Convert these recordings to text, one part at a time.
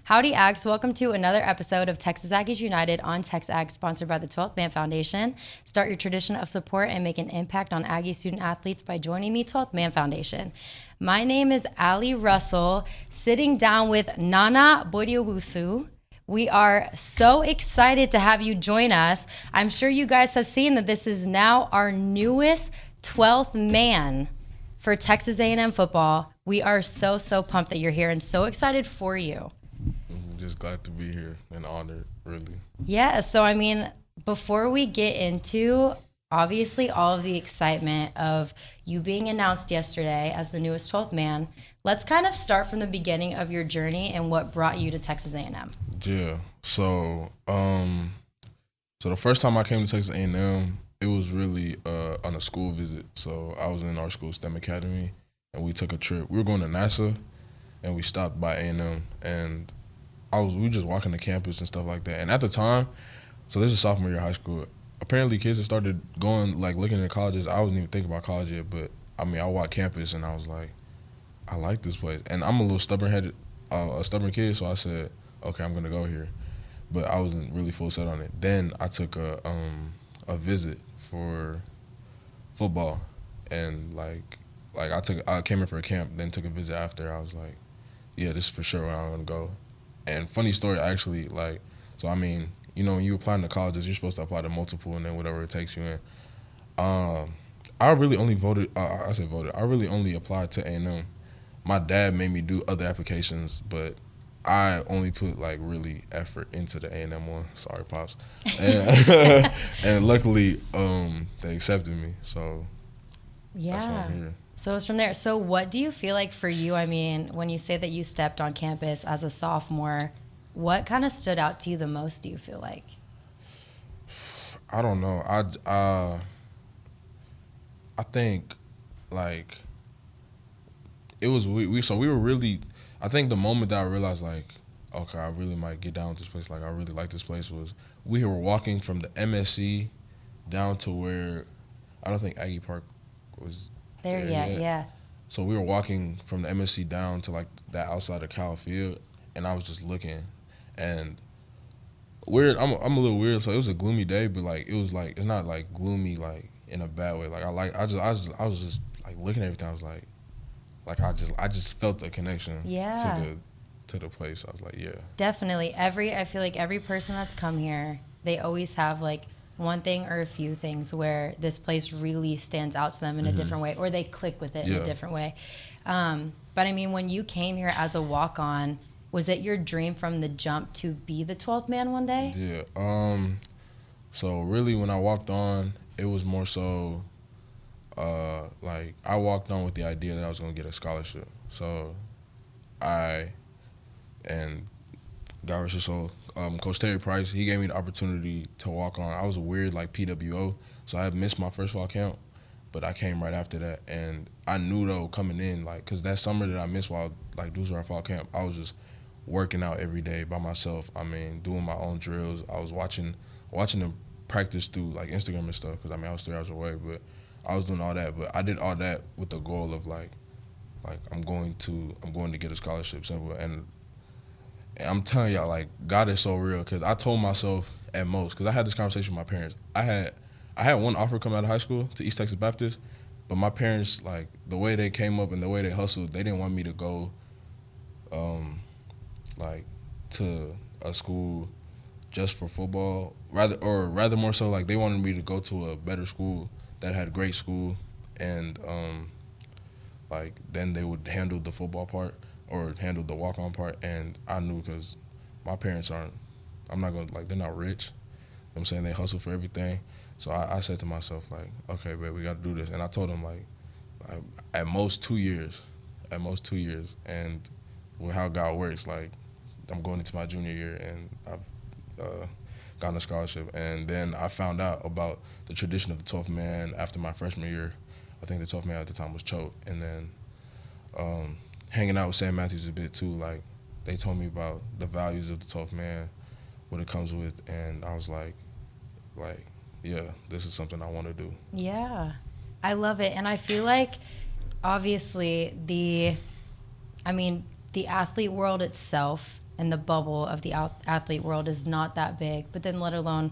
Howdy, Ags. Welcome to another episode of Texas Aggies United on TexAgs, sponsored by the 12th Man Foundation. Start your tradition of support and make an impact on Aggie student athletes by joining the 12th Man Foundation. My name is Allie Russell, sitting down with Nana Boadi-Owusu. We are so excited to have you join us. I'm sure you guys have seen that this is now our newest 12th man for Texas A&M football. We are so pumped that you're here and so excited for you. I'm just glad to be here and honored, really. Yeah, so I mean, before we get into obviously all of the excitement of you being announced yesterday as the newest 12th man, let's kind of start from the beginning of your journey and what brought you to Texas A&M. Yeah, so the first time I came to Texas A&M, it was really on a school visit. So I was in our school STEM Academy, and we took a trip. We were going to NASA, and we stopped by A&M, and we were just walking the campus and stuff like that. And at the time, so this is sophomore year of high school, apparently kids had started going, like, looking at colleges. I wasn't even thinking about college yet, but, I mean, I walked campus, and I was like, I like this place. And I'm a little stubborn kid, so I said, okay, I'm going to go here. But I wasn't really full set on it. Then I took a visit for football, and, I came in for a camp, then took a visit after. I was like, yeah, this is for sure where I'm going to go. And funny story, actually, so I mean, you know, when you apply to colleges, you're supposed to apply to multiple and then whatever it takes you in. I really only I really only applied to A&M. My dad made me do other applications, but I only put, like, really effort into the A&M one. Sorry, Pops. And, and luckily, they accepted me, so that's why I'm here. So it's from there. So what do you feel like for you? I mean, when you say that you stepped on campus as a sophomore, what kind of stood out to you the most, do you feel like? I don't know. I think, like, it was we were really, I think the moment that I realized, like, okay, I really might get down with this place, like, I really like this place, was we were walking from the MSC down to where, I don't think Aggie Park was there yet. Yeah. So we were walking from the MSC down to, like, that outside of Cal Field, and I was just looking, and weird. I'm a little weird, so it was a gloomy day, but, like, it was, like, it's not, like, gloomy, like, in a bad way. Like, I was just like looking at everything. I was like I just felt a connection. To the place. I was like, yeah. Definitely. I feel like every person that's come here, they always have, like, one thing or a few things where this place really stands out to them in a different way, or they click with it in a different way. But I mean, when you came here as a walk-on, was it your dream from the jump to be the 12th man one day? Yeah. So really, when I walked on, it was more so, like, I walked on with the idea that I was going to get a scholarship. So God rest his soul, Coach Terry Price, he gave me the opportunity to walk on. I was a weird, like, PWO, so I had missed my first fall camp, but I came right after that. And I knew, though, coming in, like, because that summer that I missed while, like, Dewsbury fall camp, I was just working out every day by myself. I mean, doing my own drills. I was watching them practice through, like, Instagram and stuff, because, I mean, I was 3 hours away, but I was doing all that. But I did all that with the goal of, like I'm going to get a scholarship, simple. And I'm telling y'all, like, God is so real, because I told myself at most, because I had this conversation with my parents. I had one offer come out of high school to East Texas Baptist, but my parents, like, the way they came up and the way they hustled, they didn't want me to go, like, to a school just for football. Rather more so, like, they wanted me to go to a better school that had great school, and like, then they would handle the football part or handle the walk-on part. And I knew, because my parents they're not rich. You know what I'm saying? They hustle for everything. So I said to myself, like, okay, babe, we got to do this. And I told them, like at most 2 years. And with how God works, like, I'm going into my junior year, and I've gotten a scholarship. And then I found out about the tradition of the 12th man after my freshman year. I think the 12th man at the time was Choate. And then hanging out with Sam Matthews a bit too, like, they told me about the values of the 12th man, what it comes with, and I was like, yeah, this is something I want to do. Yeah, I love it. And I feel like, obviously, the athlete world itself and the bubble of the athlete world is not that big, but then let alone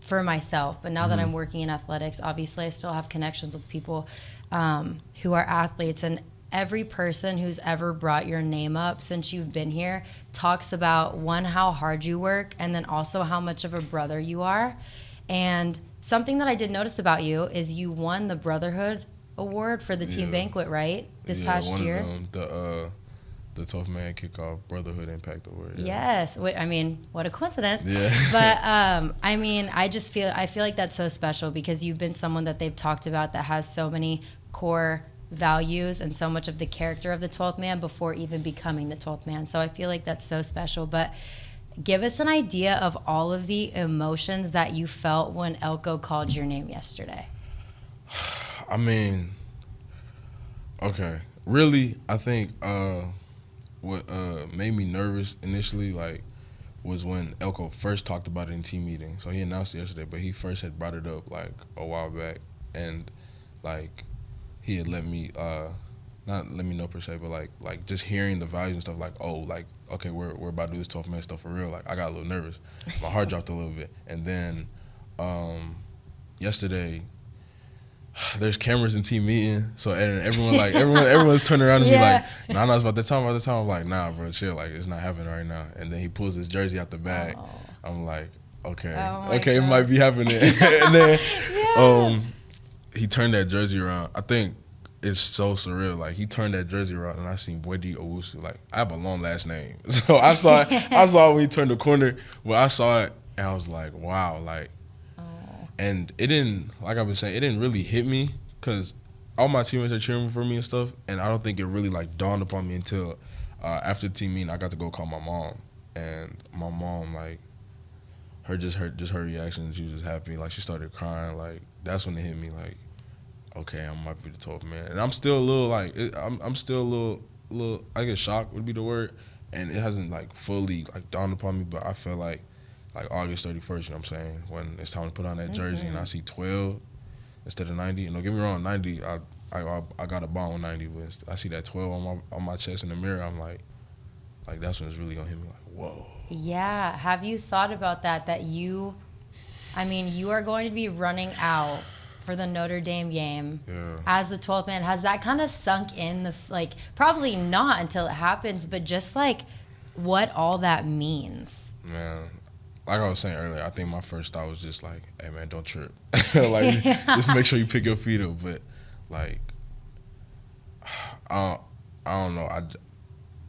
for myself. But now that I'm working in athletics, obviously I still have connections with people who are athletes, and every person who's ever brought your name up since you've been here talks about, one, how hard you work, and then also how much of a brother you are. And something that I did notice about you is you won the Brotherhood Award for the team banquet, right? This past year. Of them, the 12th Man Kickoff Brotherhood Impact Award. Yeah. Yes. I mean, what a coincidence. Yeah. But I mean, I feel like that's so special because you've been someone that they've talked about that has so many core values and so much of the character of the 12th man before even becoming the 12th man. So I feel like that's so special. But give us an idea of all of the emotions that you felt when Elko called your name yesterday. I mean, okay. Really, I think what made me nervous initially, like, was when Elko first talked about it in team meeting. So he announced it yesterday, but he first had brought it up, like, a while back. And, like, he had let me, not let me know per se, but, like just hearing the values and stuff, like, oh, like, okay, we're about to do this 12 man stuff for real. Like, I got a little nervous. My heart dropped a little bit. And then yesterday, there's cameras in team meeting, so and everyone's turning around to me like, Nana's about to tell me about the time. I'm like, nah, bro, chill, like it's not happening right now. And then he pulls his jersey out the bag. Oh. I'm like, okay, God. It might be happening. And then he turned that jersey around. I think it's so surreal. Like, he turned that jersey around, and I seen Boadi-Owusu. Like, I have a long last name, so I saw it. I saw it when he turned the corner. Well, I saw it, and I was like, wow, like. And it didn't, like I've been saying, it didn't really hit me because all my teammates are cheering for me and stuff, and I don't think it really, like, dawned upon me until after the team meeting, I got to go call my mom. And my mom, like, her reaction, she was just happy. Like, she started crying. Like, that's when it hit me, like, okay, I might be the 12th man. And I'm still a little, like, I'm still a little, I guess shocked would be the word, and it hasn't, like, fully, like, dawned upon me, but I feel like August 31st, you know what I'm saying, when it's time to put on that jersey and I see 12 instead of 90. And don't get me wrong, 90, I got a bond with 90, but I see that 12 on my chest in the mirror, I'm like that's when it's really gonna hit me, like, whoa. Yeah, have you thought about that you are going to be running out for the Notre Dame game as the 12th man? Has that kind of sunk in, like, probably not until it happens, but just, like, what all that means? Man, like I was saying earlier, I think my first thought was just like, hey, man, don't trip. Like, just make sure you pick your feet up. But, like, I don't know.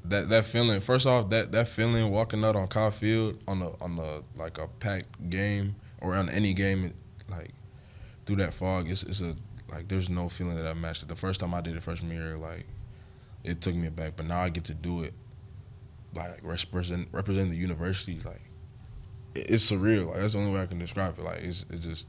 That feeling, first off, that feeling walking out on Kyle Field on the like a packed game or on any game, like, through that fog, it's a, like, there's no feeling that I matched it. The first time I did it freshman year, like, it took me aback. But now I get to do it, like, represent the university, like, it's surreal. Like, that's the only way I can describe it. Like, it's just,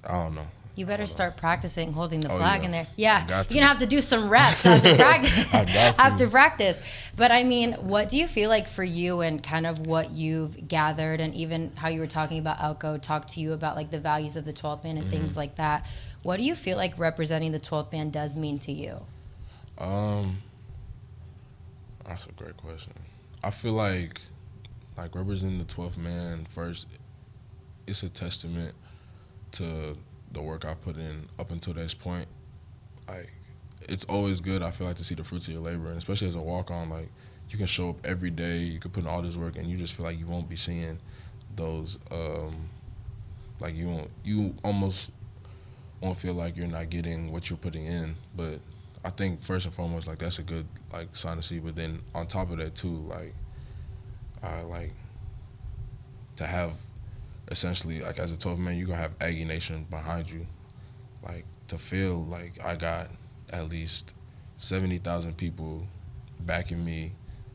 I don't know. You better start practicing holding the flag in there. Yeah, you're going to have to do some reps after practice. After practice. But, I mean, what do you feel like for you and kind of what you've gathered, and even how you were talking about Elko talked to you about, like, the values of the 12th man and things like that. What do you feel like representing the 12th man does mean to you? That's a great question. I feel like representing the 12th man first, it's a testament to the work I put in up until this point. Like, it's always good, I feel like, to see the fruits of your labor, and especially as a walk-on, like, you can show up every day, you can put in all this work, and you just feel like you won't be seeing those, like, you almost won't feel like you're not getting what you're putting in. But I think first and foremost, like, that's a good, like, sign to see. But then on top of that too, like, like, to have, essentially, like, as a 12 man, you're gonna have Aggie Nation behind you. Like, to feel like I got at least 70,000 people backing me,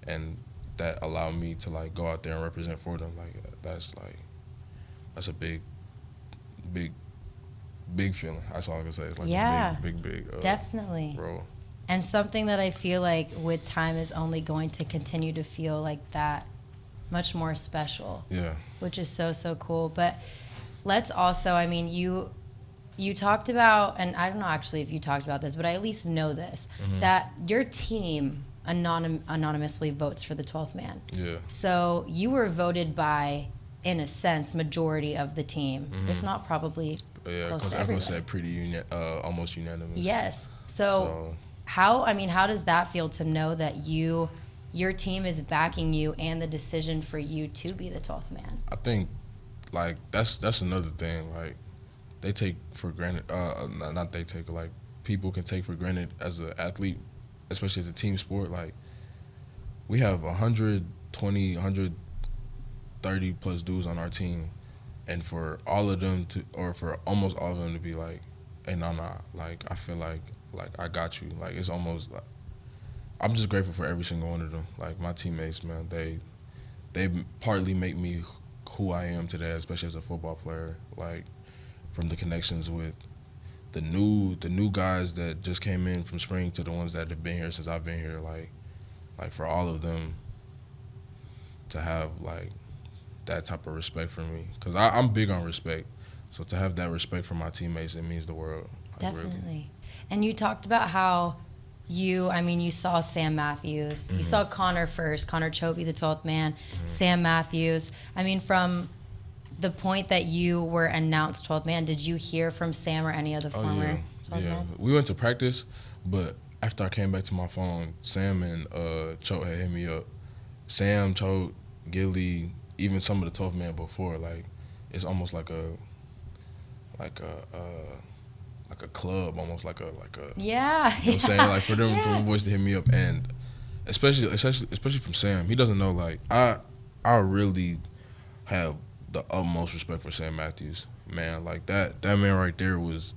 and that allow me to, like, go out there and represent for them. Like, that's a big feeling. That's all I can say. It's like a big definitely role. And something that I feel like with time is only going to continue to feel like that much more special. Yeah. Which is so, so cool. But let's also, I mean, you talked about, and I don't know actually if you talked about this, but I at least know this, that your team anonymously votes for the 12th man. Yeah. So you were voted by, in a sense, majority of the team, if not probably close to everybody. Said pretty almost unanimous. Yes. So how does that feel to know that your team is backing you and the decision for you to be the 12th man? I think, like, that's another thing. Like, they take for granted, not they take, like, people can take for granted as an athlete, especially as a team sport. Like, we have 120, 130 plus dudes on our team, and for all of them to, or for almost all of them to be like, hey, nah, like, I feel like I got you. Like, it's almost like, I'm just grateful for every single one of them. Like, my teammates, man, they partly make me who I am today, especially as a football player. Like, from the connections with the new guys that just came in from spring to the ones that have been here since I've been here. Like for all of them to have like that type of respect for me, because I'm big on respect. So to have that respect from my teammates, it means the world. Like, definitely. Really. And you talked about how you saw Sam Matthews. You saw Connor first, Connor Chobe, the 12th man, Sam Matthews. I mean, from the point that you were announced 12th man, did you hear from Sam or any other former 12th man? We went to practice, but after I came back to my phone, Sam and Choke had hit me up. Sam, Choke, Gilly, even some of the 12th man before, like, it's almost like a club, almost like a yeah. You know what I'm saying? Like, for them boys to hit me up, and especially from Sam, he doesn't know, like, I really have the utmost respect for Sam Matthews, man. Like, that man right there was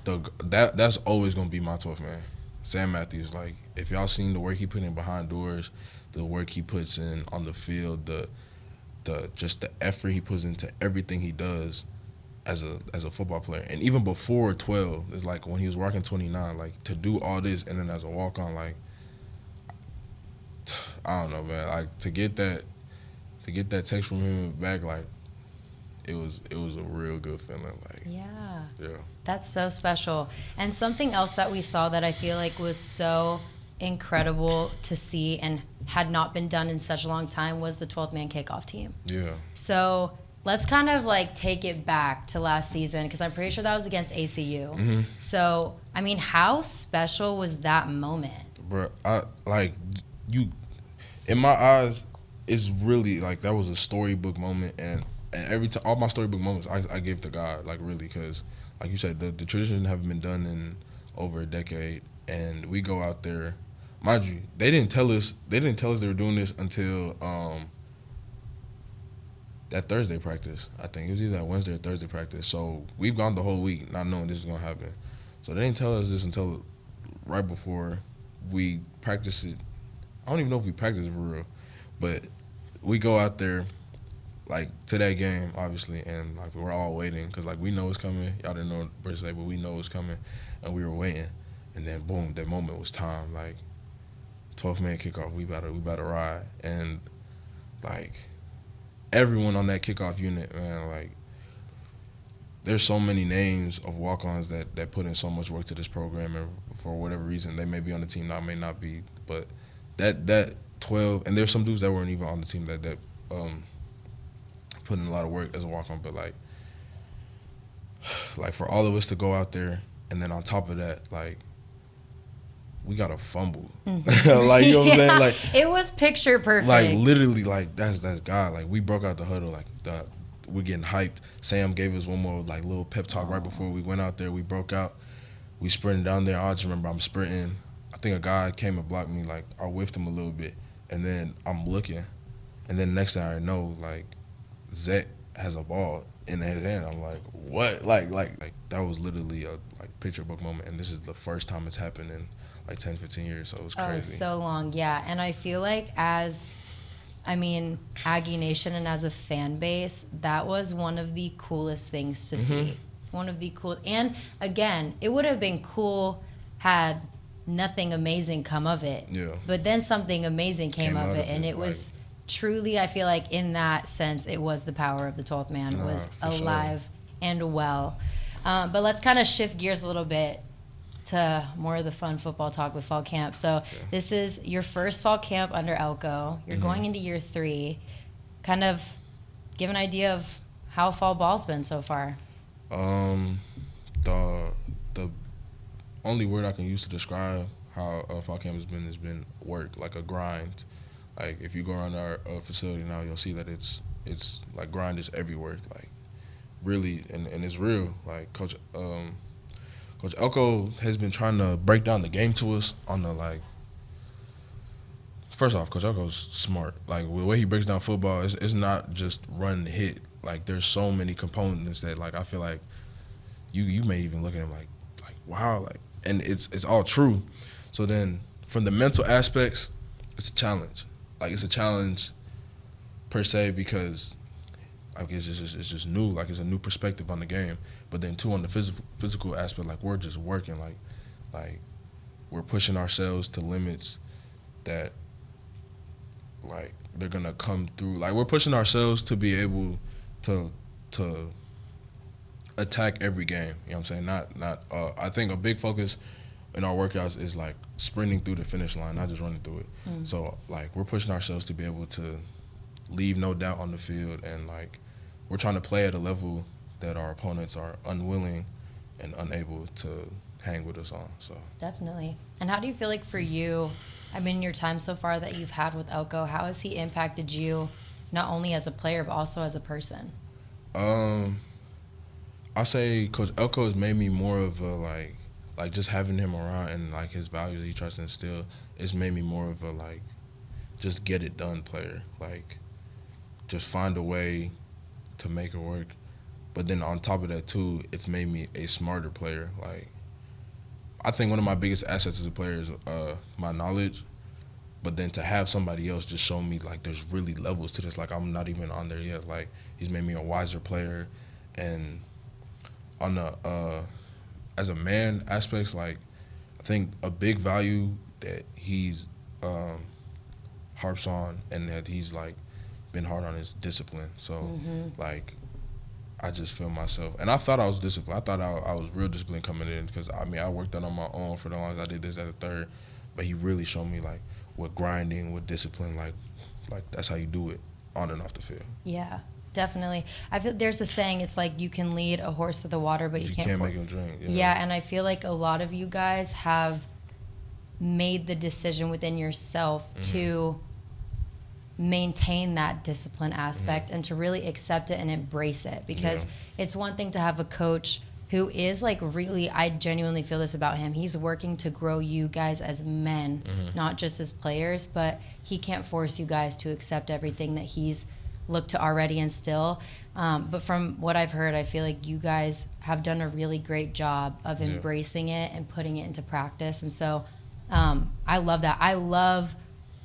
that's always gonna be my 12th man. Sam Matthews, like, if y'all seen the work he put in behind doors, the work he puts in on the field, the just the effort he puts into everything he does as a football player, and even before 12, it's like when he was working 29, like, to do all this and then as a walk on, like, I don't know, man. Like, to get that text from him back, like, it was a real good feeling. Like, yeah, that's so special. And something else that we saw that I feel like was so incredible to see and had not been done in such a long time was the 12th man kickoff team. Yeah. So let's kind of like take it back to last season, because I'm pretty sure that was against ACU. So I mean, how special was that moment? Bro, in my eyes, it's really like that was a storybook moment, and every time, all my storybook moments, I give to God, like, really, because like you said, the tradition haven't been done in over a decade, and we go out there. Mind you, they didn't tell us they were doing this until that Thursday practice. I think it was either that Wednesday or Thursday practice. So we've gone the whole week not knowing this is gonna happen. So they didn't tell us this until right before we practiced it. I don't even know if we practiced it for real, but we go out there, like, to that game, obviously, and like we're all waiting because, like, we know it's coming. Y'all didn't know per se, but we know it's coming, and we were waiting. And then boom, that moment was time. Like, 12th man kickoff, we about to ride, and like everyone on that kickoff unit, man, like, there's so many names of walk-ons that put in so much work to this program, and for whatever reason they may be on the team now, may not be, but that 12, and there's some dudes that weren't even on the team that put in a lot of work as a walk-on, but like for all of us to go out there, and then on top of that, like, we got a fumble. Like, you know what I'm saying? Like, it was picture perfect. Like, literally, like, that's God. Like, we broke out the huddle, like, we're getting hyped. Sam gave us one more, like, little pep talk right before we went out there. We broke out. We sprinted down there. I just remember I'm sprinting. I think a guy came and blocked me. Like, I whiffed him a little bit. And then I'm looking. And then next thing I know, like, Zach has a ball in his hand. I'm like, what? Like that was literally a, like, picture book moment. And this is the first time it's happened in, like, 10, 15 years. So it was crazy. Oh, so long, yeah. And I feel like Aggie Nation and as a fan base, that was one of the coolest things to see. One of the cool, and again, it would have been cool had nothing amazing come of it. Yeah. But then something amazing came of it, and it was truly, I feel like in that sense, it was the power of the 12th man was alive and well. But let's kind of shift gears a little bit. to more of the fun football talk with fall camp. So this is your first fall camp under Elko. You're going into year 3. Kind of give an idea of how fall ball's been so far. The only word I can use to describe how fall camp has been work, like a grind. Like if you go around our facility now, you'll see that it's like grind is everywhere. Like really, and it's real. Like Coach Elko has been trying to break down the game to us on the like. First off, Coach Elko's smart. Like the way he breaks down football, it's not just run hit. Like there's so many components that like I feel like you may even look at him like wow, like, and it's all true. So then from the mental aspects, it's a challenge. Like it's a challenge per se because like it's just new. Like it's a new perspective on the game. But then too on the physical aspect, like we're just working. Like we're pushing ourselves to limits that like they're gonna come through. Like we're pushing ourselves to be able to attack every game. You know what I'm saying? Not. I think a big focus in our workouts is like sprinting through the finish line, not just running through it. So like we're pushing ourselves to be able to leave no doubt on the field, and like we're trying to play at a level that our opponents are unwilling and unable to hang with us on. So definitely. And how do you feel like for you, I mean, your time so far that you've had with Elko, how has he impacted you, not only as a player but also as a person? I say Coach Elko has made me more of a like just having him around and like his values he tries to instill. It's made me more of a like just get it done player. Like just find a way to make it work. But then on top of that too, it's made me a smarter player. Like I think one of my biggest assets as a player is my knowledge. But then to have somebody else just show me like there's really levels to this. Like I'm not even on there yet. Like he's made me a wiser player, and on the as a man aspects, like I think a big value that he's harps on and that he's like been hard on is discipline. So like I just feel myself, and I thought I was disciplined. I thought I was real disciplined coming in because I mean I worked out on my own for the longest. I did this at the third, but he really showed me like what grinding, what discipline, like that's how you do it on and off the field. Yeah. Definitely. I feel there's a saying, it's like you can lead a horse to the water, but you can't make him drink. Yeah, and I feel like a lot of you guys have made the decision within yourself to maintain that discipline aspect and to really accept it and embrace it, because it's one thing to have a coach who is like really, I genuinely feel this about him, he's working to grow you guys as men, not just as players, but he can't force you guys to accept everything that he's look to already instill. But from what I've heard, I feel like you guys have done a really great job of embracing it and putting it into practice. And so I love that. I love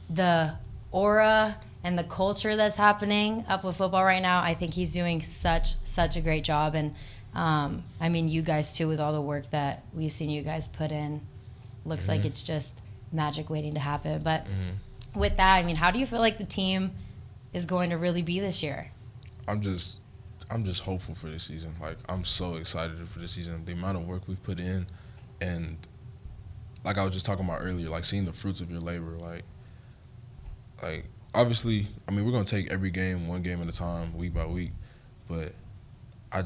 the aura and the culture that's happening up with football right now. I think he's doing such a great job. And I mean, you guys too, with all the work that we've seen you guys put in, looks like it's just magic waiting to happen. But with that, I mean, how do you feel like the team is going to really be this year? I'm just hopeful for this season. Like I'm so excited for this season. The amount of work we've put in, and like I was just talking about earlier, like seeing the fruits of your labor. Like obviously, I mean we're gonna take every game one game at a time, week by week. But I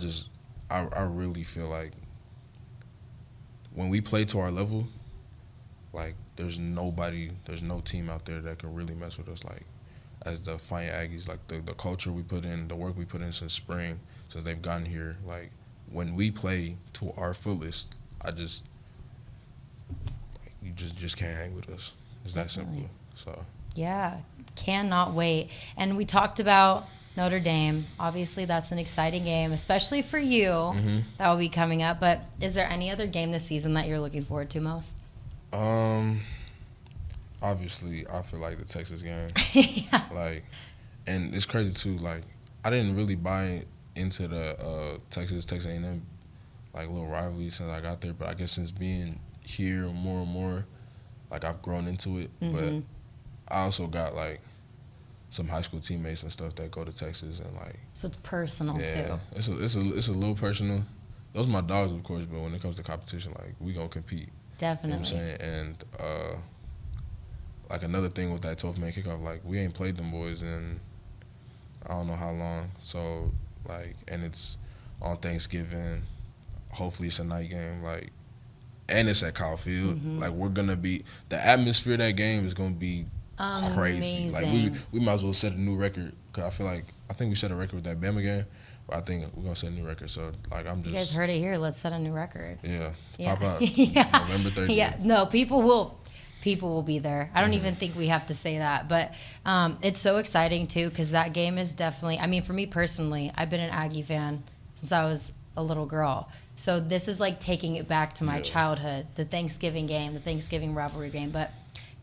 really feel like when we play to our level, like there's no team out there that can really mess with us. Like as the Fighting Aggies, like the culture we put in, the work we put in since spring, since they've gotten here, like when we play to our fullest, you just can't hang with us. It's that simple. So yeah, cannot wait. And we talked about Notre Dame. Obviously, that's an exciting game, especially for you. That will be coming up. But is there any other game this season that you're looking forward to most? Obviously, I feel like the Texas game. Yeah. Like, and it's crazy too. Like, I didn't really buy into the Texas A&M like little rivalry since I got there, but I guess since being here more and more, like I've grown into it. But I also got like some high school teammates and stuff that go to Texas, and like so it's personal too. It's a little personal. Those are my dogs, of course, but when it comes to competition, like we gonna compete. Definitely. You know what I'm saying? And like another thing with that 12th man kickoff, like we ain't played them boys in I don't know how long. So like, and it's on Thanksgiving. Hopefully it's a night game. Like, and it's at Kyle Field. Like we're gonna be the atmosphere of that game is gonna be crazy. Amazing. Like we might as well set a new record because I think we set a record with that Bama game. But I think we're gonna set a new record. So like I'm just. You guys heard it here. Let's set a new record. Yeah. Yeah. Pop out. Yeah. November 30th. Yeah. No, people will be there. I don't even think we have to say that, but it's so exciting too because that game is definitely. I mean, for me personally, I've been an Aggie fan since I was a little girl. So this is like taking it back to my childhood, the Thanksgiving game, the Thanksgiving rivalry game. But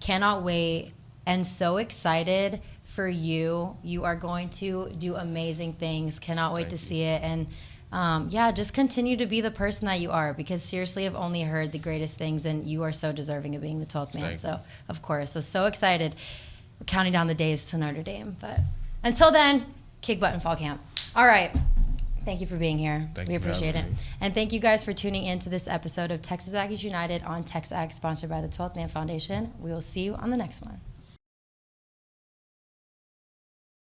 cannot wait and so excited for you. You are going to do amazing things. Cannot wait to see it. And just continue to be the person that you are because seriously, I've only heard the greatest things and you are so deserving of being the 12th man. So, of course. So excited. We're counting down the days to Notre Dame. But until then, kick butt in fall camp. All right. Thank you for being here. We appreciate it. And thank you guys for tuning in to this episode of Texas Aggies United on TexAgs, sponsored by the 12th Man Foundation. We will see you on the next one.